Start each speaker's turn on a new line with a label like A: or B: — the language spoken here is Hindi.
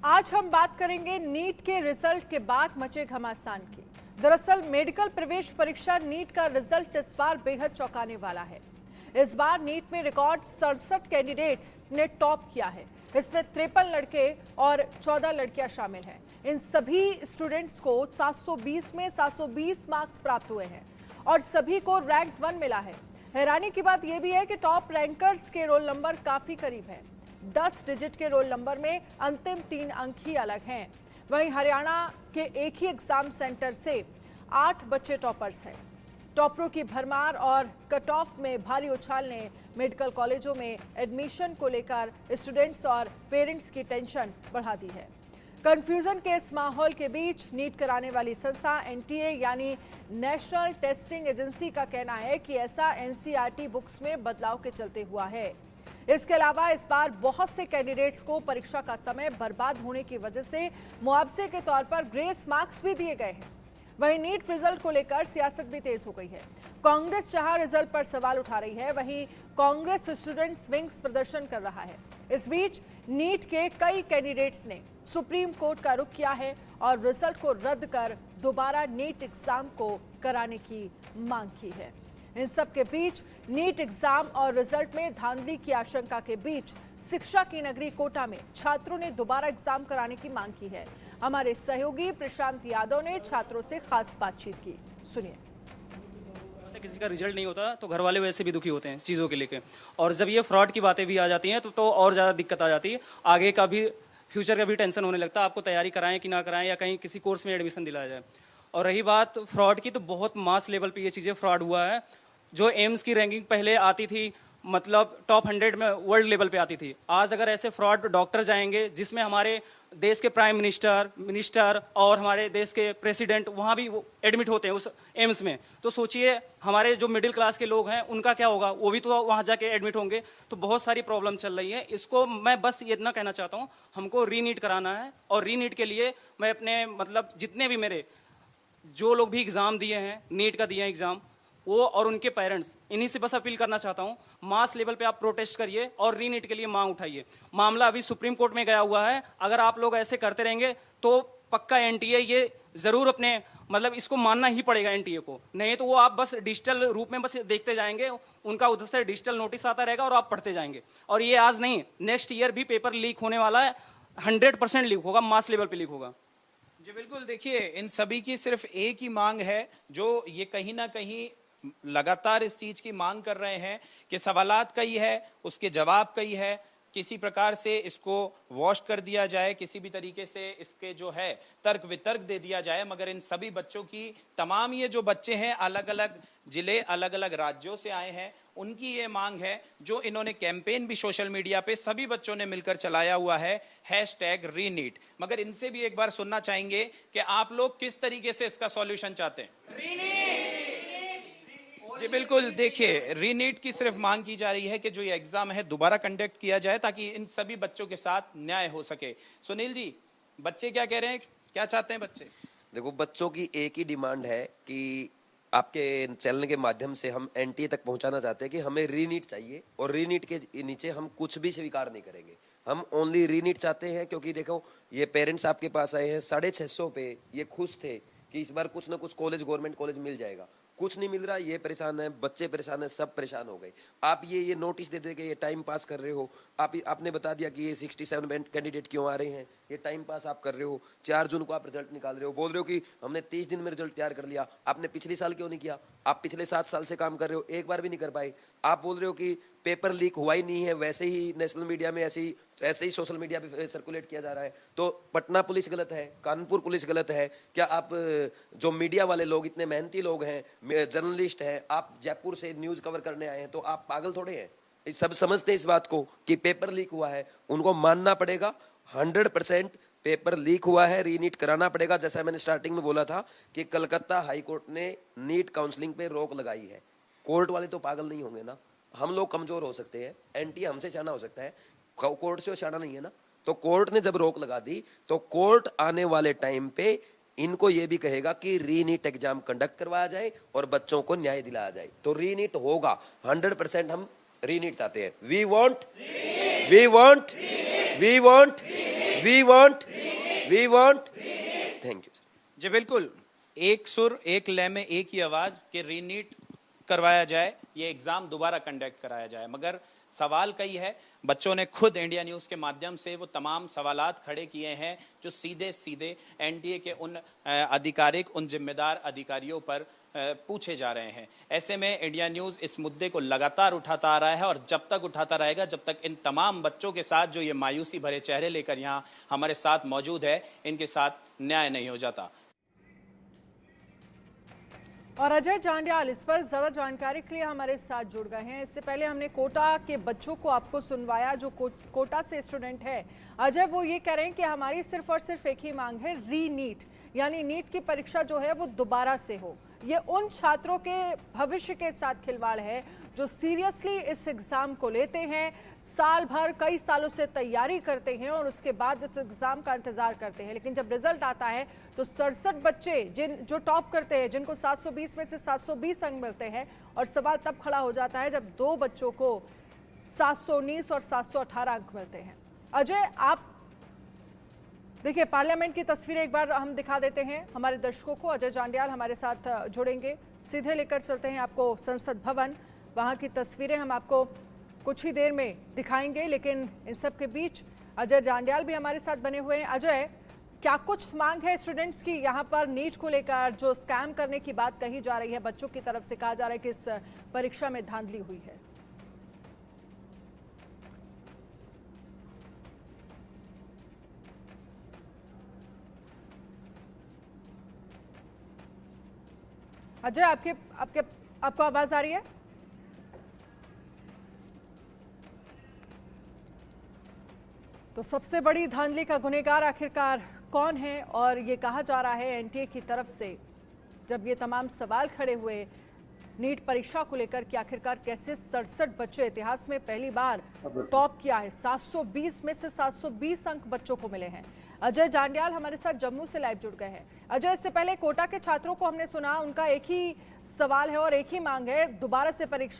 A: आज हम बात करेंगे नीट के रिजल्ट के बाद मचे घमासान की। दरअसल मेडिकल प्रवेश परीक्षा नीट का रिजल्ट इस बार बेहद चौंकाने वाला है। इस बार नीट में रिकॉर्ड 67 कैंडिडेट्स ने टॉप किया है। इसमें 53 लड़के और 14 लड़कियां शामिल हैं। इन सभी स्टूडेंट्स को 720 में 720 मार्क्स प्राप्त हुए हैं और सभी को रैंक 1 मिला है। हैरानी की बात यह भी है कि टॉप रैंकर्स के रोल नंबर काफी करीब है। 10 डिजिट के रोल नंबर में अंतिम 3 अंक ही अलग हैं। वहीं हरियाणा के एक ही एग्जाम सेंटर से 8 बच्चे टॉपर्स हैं। टॉपरों की भरमार और कट ऑफ में भारी उछाल ने मेडिकल कॉलेजों में एडमिशन को लेकर स्टूडेंट्स और पेरेंट्स की टेंशन बढ़ा दी है। कंफ्यूजन के इस माहौल के बीच नीट कराने वाली संस्था एनटीए यानी नेशनल टेस्टिंग एजेंसी का कहना है कि ऐसा एनसीईआरटी बुक्स में बदलाव के चलते हुआ है। इसके अलावा इस बार बहुत से कैंडिडेट्स को परीक्षा का समय बर्बाद होने की वजह से मुआवजे के तौर पर ग्रेस मार्क्स भी दिए गए हैं। वहीं नीट रिजल्ट को लेकर सियासत भी तेज हो गई है। कांग्रेस जहां रिजल्ट पर सवाल उठा रही है, वहीं कांग्रेस स्टूडेंट्स विंग्स प्रदर्शन कर रहा है। इस बीच नीट के कई कैंडिडेट्स ने सुप्रीम कोर्ट का रुख किया है और रिजल्ट को रद्द कर दोबारा नीट एग्जाम को कराने की मांग की है। इन सब के बीच नीट एग्जाम और रिजल्ट में धांधली की आशंका के बीच शिक्षा की नगरी कोटा में छात्रों ने दोबारा एग्जाम कराने की मांग की है। हमारे सहयोगी प्रशांत यादव ने छात्रों से खास बातचीत की, सुनिए।
B: किसी का रिजल्ट नहीं होता तो घर वाले वैसे भी दुखी होते हैं चीज़ों के लेके, और जब ये फ्रॉड की बातें भी आ जाती हैं तो और ज़्यादा दिक्कत आ जाती है। आगे का भी फ्यूचर का भी टेंशन होने लगता है, आपको तैयारी कराएं कि ना कराएं या कहीं किसी कोर्स में एडमिशन दिलाया जाए। और रही बात फ्रॉड की, तो बहुत मास लेवल पे ये चीज़ें फ्रॉड हुआ है। जो एम्स की रैंकिंग पहले आती थी, मतलब टॉप 100 में वर्ल्ड लेवल पे आती थी, आज अगर ऐसे फ्रॉड डॉक्टर जाएंगे जिसमें हमारे देश के प्राइम मिनिस्टर और हमारे देश के प्रेसिडेंट वहाँ भी एडमिट होते हैं उस एम्स में, तो सोचिए हमारे जो मिडिल क्लास के लोग हैं उनका क्या होगा, वो भी तो वहाँ जाके एडमिट होंगे। तो बहुत सारी प्रॉब्लम चल रही है। इसको मैं बस ये इतना कहना चाहता हूँ, हमको रीनीट कराना है और रीनीट के लिए मैं अपने मतलब जितने भी मेरे जो लोग भी एग्ज़ाम दिए हैं, नीट का दिए हैं एग्ज़ाम, वो और उनके पेरेंट्स, इन्हीं से बस अपील करना चाहता हूँ, मास लेवल पे आप प्रोटेस्ट करिए और रीनीट के लिए मांग उठाइए। मामला अभी सुप्रीम कोर्ट में गया हुआ है। अगर आप लोग ऐसे करते रहेंगे तो पक्का एनटीए ये जरूर अपने मतलब इसको मानना ही पड़ेगा एनटीए को, नहीं तो वो आप बस डिजिटल रूप में बस देखते जाएंगे, उनका उधर से डिजिटल नोटिस आता रहेगा और आप पढ़ते जाएंगे। और ये आज नहीं, नेक्स्ट ईयर भी पेपर लीक होने वाला है, 100% लीक होगा, मास लेवल पे लीक होगा।
C: जी बिल्कुल, देखिए इन सभी की सिर्फ एक ही मांग है, जो ये कहीं ना कहीं लगातार इस चीज की मांग कर रहे हैं कि सवालात कई है, उसके जवाब कई है, किसी प्रकार से इसको वॉश कर दिया जाए, किसी भी तरीके से इसके जो है तर्क वितर्क दे दिया जाए। मगर इन सभी बच्चों की, तमाम ये जो बच्चे हैं अलग अलग जिले अलग अलग राज्यों से आए हैं, उनकी ये मांग है, जो इन्होंने कैंपेन भी सोशल मीडिया पे सभी बच्चों ने मिलकर चलाया हुआ है, #रीनीट। मगर इनसे भी एक बार सुनना चाहेंगे कि आप लोग किस तरीके से इसका सॉल्यूशन चाहते हैं। जी बिल्कुल, देखिए रीनीट की सिर्फ मांग की जा रही है कि जो ये एग्जाम है दोबारा कंडक्ट किया जाए ताकि इन सभी बच्चों के साथ न्याय हो सके। सुनील जी, बच्चे क्या कह रहे हैं, क्या चाहते हैं बच्चे?
D: देखो, बच्चों की एक ही डिमांड है कि आपके चैनल के माध्यम से हम एनटीए तक पहुंचाना चाहते हैं कि हमें रीनीट चाहिए और रीनीट के नीचे हम कुछ भी स्वीकार नहीं करेंगे। हम ओनली रीनीट चाहते हैं, क्योंकि देखो ये पेरेंट्स आपके पास आए हैं 650 पे, ये खुश थे कि इस बार कुछ ना कुछ कॉलेज, गवर्नमेंट कॉलेज मिल जाएगा, कुछ नहीं मिल रहा, ये परेशान है, बच्चे परेशान है, सब परेशान हो गए। आप ये नोटिस दे दे के ये टाइम पास कर रहे हो। आपने बता दिया कि ये 67 कैंडिडेट क्यों आ रहे हैं, ये टाइम पास आप कर रहे हो। 4 जून को आप रिजल्ट निकाल रहे हो, बोल रहे हो कि हमने 30 दिन में रिजल्ट तैयार कर लिया। आपने पिछले साल क्यों नहीं किया? आप पिछले 7 साल से काम कर रहे हो, एक बार भी नहीं कर पाए। आप बोल रहे हो कि पेपर लीक हुआ ही नहीं है, वैसे ही नेशनल मीडिया में ऐसे ही सोशल मीडिया पे सर्कुलेट किया जा रहा है। तो पटना पुलिस गलत है, कानपुर पुलिस गलत है क्या? आप जो मीडिया वाले लोग, इतने मेहनती लोग हैं, जर्नलिस्ट हैं, आप जयपुर से न्यूज कवर करने आए हैं, तो आप पागल थोड़े हैं? सब समझते हैं इस बात को कि पेपर लीक हुआ है, उनको मानना पड़ेगा। 100% पेपर लीक हुआ है, रीनीट कराना पड़ेगा। जैसा मैंने स्टार्टिंग में बोला था कि कलकत्ता हाई कोर्ट ने नीट काउंसलिंग पे रोक लगाई है। कोर्ट वाले तो पागल नहीं होंगे ना, हम लोग कमजोर हो सकते हैं, एनटीए हमसे शाना हो सकता है, कोर्ट से शाना नहीं है ना। तो कोर्ट ने जब रोक लगा दी तो कोर्ट आने वाले टाइम पे इनको ये भी कहेगा कि रीनीट एग्जाम कंडक्ट करवाया जाए और बच्चों को न्याय दिलाया जाए। तो रीनीट होगा, 100% हम रीनीट चाहते हैं। We want we want thank you.
C: जी बिल्कुल, एक सुर एक लय में एक ही आवाज कि रीनीट करवाया जाए, ये एग्जाम दोबारा कंडक्ट कराया जाए। मगर सवाल कई है, बच्चों ने खुद इंडिया न्यूज के माध्यम से वो तमाम सवालात खड़े किए हैं जो सीधे सीधे एनटीए के उन आधिकारिक, उन जिम्मेदार अधिकारियों पर पूछे जा रहे हैं। ऐसे में इंडिया न्यूज इस मुद्दे को लगातार उठाता आ रहा है और जब तक उठाता रहेगा, जब तक इन तमाम बच्चों के साथ जो ये मायूसी भरे चेहरे लेकर यहाँ हमारे साथ मौजूद है, इनके साथ न्याय नहीं हो जाता।
A: और अजय जांड्याल इस पर ज्यादा जानकारी के लिए हमारे साथ जुड़ गए हैं। इससे पहले हमने कोटा के बच्चों को आपको सुनवाया जो कोटा से स्टूडेंट है। अजय, वो ये कह रहे हैं कि हमारी सिर्फ और सिर्फ एक ही मांग है, री नीट, यानी नीट की परीक्षा जो है वो दोबारा से हो। ये उन छात्रों के भविष्य के साथ खिलवाड़ है जो सीरियसली इस एग्जाम को लेते हैं, साल भर कई सालों से तैयारी करते हैं और उसके बाद इस एग्जाम का इंतजार करते हैं। लेकिन जब रिजल्ट आता है तो 67 बच्चे जो टॉप करते हैं, जिनको 720 में से 720 अंक मिलते हैं, और सवाल तब खड़ा हो जाता है जब 2 बच्चों को 719 और 718 अंक मिलते हैं। अजय, आप देखिए, पार्लियामेंट की तस्वीरें एक बार हम दिखा देते हैं हमारे दर्शकों को। अजय जांड्याल हमारे साथ जुड़ेंगे, सीधे लेकर चलते हैं आपको संसद भवन। वहां की तस्वीरें हम आपको कुछ ही देर में दिखाएंगे, लेकिन इन सब के बीच अजय जांड्याल भी हमारे साथ बने हुए हैं। अजय, क्या कुछ मांग है स्टूडेंट्स की यहाँ पर नीट को लेकर? जो स्कैम करने की बात कही जा रही है, बच्चों की तरफ से कहा जा रहा है कि इस परीक्षा में धांधली हुई है। अजय, आपको आवाज आ रही है? तो सबसे बड़ी धांधली का गुनहगार आखिरकार कौन है? और ये कहा जा रहा है एनटीए की तरफ से, जब ये तमाम सवाल खड़े हुए नीट परीक्षा को लेकर कि आखिरकार कैसे 67 बच्चे इतिहास में पहली बार टॉप किया है, 720 में से 720 अंक बच्चों को मिले हैं। अजय जांड्याल हमारे साथ जम्मू से लाइव जुड़ गए हैं। अजय, इससे पहले कोटा के छात्रों को हमने सुना, उनका एक ही सवाल है और एक ही मांग है, दोबारा से परीक्षा